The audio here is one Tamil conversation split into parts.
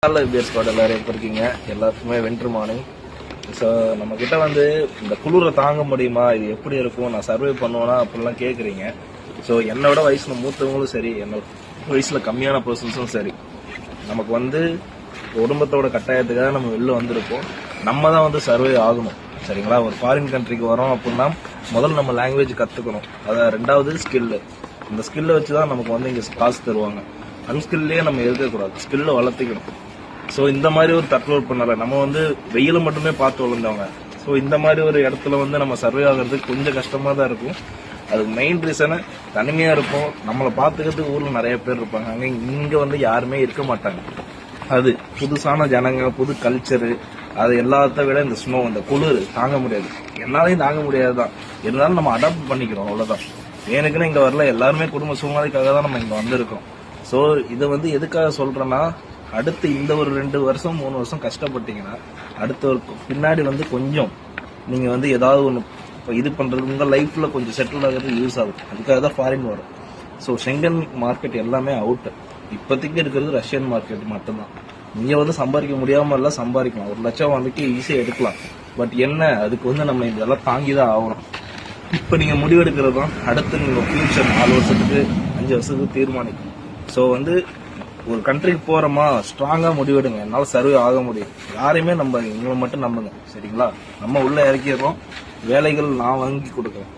நல்ல விபிஎஸ் ஸ்குவாட் எல்லாரும் எப்படி இருக்கீங்க? எல்லாருக்குமே வென்ட்ரு மார்னிங். ஸோ நம்ம கிட்ட வந்து இந்த குளிரை தாங்க முடியுமா, இது எப்படி இருக்கும், நான் சர்வே பண்ணுவேனா அப்படிலாம் கேட்குறீங்க. ஸோ என்னோட வயசுல மூத்தவங்களும் சரி, என்னோட வயசுல கம்மியான பர்சன்ஸும் சரி, நமக்கு வந்து குடும்பத்தோட கட்டாயத்துக்காக நம்ம வெளில வந்திருக்கோம். நம்ம தான் வந்து சர்வே ஆகணும், சரிங்களா? ஒரு ஃபாரின் கண்ட்ரிக்கு வரோம் அப்படின்னா முதல்ல நம்ம லாங்குவேஜ் கற்றுக்கணும். அதான் ரெண்டாவது ஸ்கில்லு. இந்த ஸ்கில்லை வச்சு தான் நமக்கு வந்து இங்கே காசு தருவாங்க. அன்ஸ்கில்லே நம்ம இருக்கக்கூடாது, ஸ்கில்லை வளர்த்திக்கணும். ஸோ இந்த மாதிரி ஒரு தட்லோட் பண்ணல, நம்ம வந்து வெயில மட்டுமே பார்த்து வளர்ந்தவங்க. ஸோ இந்த மாதிரி ஒரு இடத்துல வந்து நம்ம சர்வே ஆகிறதுக்கு கொஞ்சம் கஷ்டமா தான் இருக்கும். அதுக்கு மெயின் ரீசனு தனிமையா இருக்கும். நம்மளை பார்த்துக்கிறதுக்கு ஊர்ல நிறைய பேர் இருப்பாங்க, அங்கே இங்க வந்து யாருமே இருக்க மாட்டாங்க. அது புதுசான ஜனங்க, புது கல்ச்சரு, அது எல்லாத்த விட இந்த ஸ்னோ, இந்த குளிர் தாங்க முடியாது. எல்லாரையும் தாங்க முடியாதுதான், இருந்தாலும் நம்ம அடாப்ட் பண்ணிக்கிறோம், அவ்வளவுதான். எனக்குன்னு இங்க வரல, எல்லாருமே குடும்ப சூழ்நிலைக்காக தான் நம்ம இங்க வந்திருக்கோம். ஸோ இதை வந்து எதுக்காக சொல்றேன்னா, அடுத்து இந்த ஒரு 2 வருஷம் 3 வருஷம் கஷ்டப்பட்டீங்கன்னா அடுத்த ஒரு பின்னாடி வந்து கொஞ்சம் நீங்க வந்து ஏதாவது ஒன்று இது பண்றது, உங்க லைஃப்ல கொஞ்சம் செட்டில் ஆகிறது யூஸ் ஆகும். அதுக்காக தான் ஃபாரின் வரும். ஸோ ஷெங்கன் மார்க்கெட் எல்லாமே அவுட். இப்போதைக்கு இருக்கிறது ரஷ்யன் மார்க்கெட் மட்டும்தான். இங்க வந்து சம்பாதிக்க முடியாம எல்லாம் சம்பாதிக்கலாம், 1 லட்சம் வந்துட்டு ஈஸியா எடுக்கலாம். பட் என்ன, அதுக்கு வந்து நம்ம இதெல்லாம் தாங்கிதான் ஆகணும். இப்ப நீங்க முடிவெடுக்கிறது தான் அடுத்து நீங்க ஃபியூச்சர் 4 வருஷத்துக்கு 5 வருஷத்துக்கு தீர்மானிக்கும். ஸோ வந்து ஒரு கண்ட்ரிக்கு போறோமா, ஸ்ட்ராங்கா முடிவெடுங்க. என்னால சர்வே ஆக முடியும். யாரையுமே நம்பாங்க, இவங்களை மட்டும் நம்புங்க, சரிங்களா? நம்ம உள்ள இறக்கிடுறோம், வேலைகள் நான் வாங்கி கொடுக்குறேன்.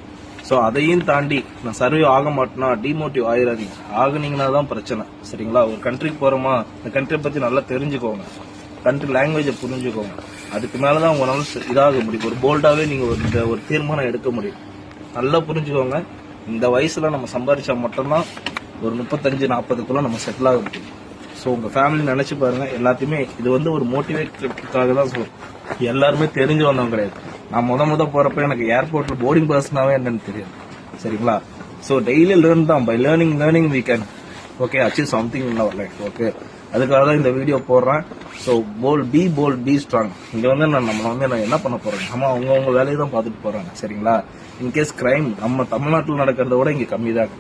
ஸோ அதையும் தாண்டி நான் சர்வே ஆக மாட்டேன்னா டிமோட்டிவ் ஆயிடாதீங்க. ஆகுனீங்கன்னா தான் பிரச்சனை, சரிங்களா? ஒரு கண்ட்ரிக்கு போறோமா, இந்த கண்ட்ரியை பத்தி நல்லா தெரிஞ்சுக்கோங்க, கண்ட்ரி லாங்குவேஜை புரிஞ்சுக்கோங்க. அதுக்கு மேலதான் உங்களால இதாக முடியும். ஒரு போல்டாவே நீங்க ஒரு தீர்மானம் எடுக்க முடியும். நல்லா புரிஞ்சுக்கோங்க. இந்த வயசுல நம்ம சம்பாதிச்சா மட்டும்தான் ஒரு 35-40க்குள்ள நம்ம செட்டில் ஆக முடியும். ஸோ உங்க ஃபேமிலி நினைச்சு பாருங்க. எல்லாத்தையுமே இது வந்து ஒரு மோட்டிவேட்டுக்காக தான் சொல்றேன். எல்லாருமே தெரிஞ்சு வந்தவங்க கிடையாது. நான் முத போறப்ப எனக்கு ஏர்போர்ட்ல போர்டிங் பர்சனாவே என்னன்னு தெரியாது, சரிங்களா? ஸோ டெய்லி லேர்ன் தான். By learning we can okay achieve something in our life. Okay, அதுக்காக தான் இந்த வீடியோ போடுறேன். So bold be strong. இங்க வந்து நான் என்ன பண்ண போறேன், நம்ம அவங்கவுங்க வேலையை தான் பார்த்துட்டு போறாங்க, சரிங்களா? இன்கேஸ் கிரைம் நம்ம தமிழ்நாட்டில் நடக்கிறத விட இங்க கம்மி தான்.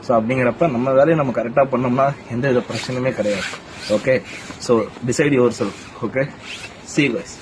ஸோ அப்படிங்கிறப்ப நம்ம வேலையை நம்ம கரெக்டாக பண்ணோம்னா எந்த வித பிரச்சனையுமே கிடையாது. Okay, so decide your self. Okay, see you guys.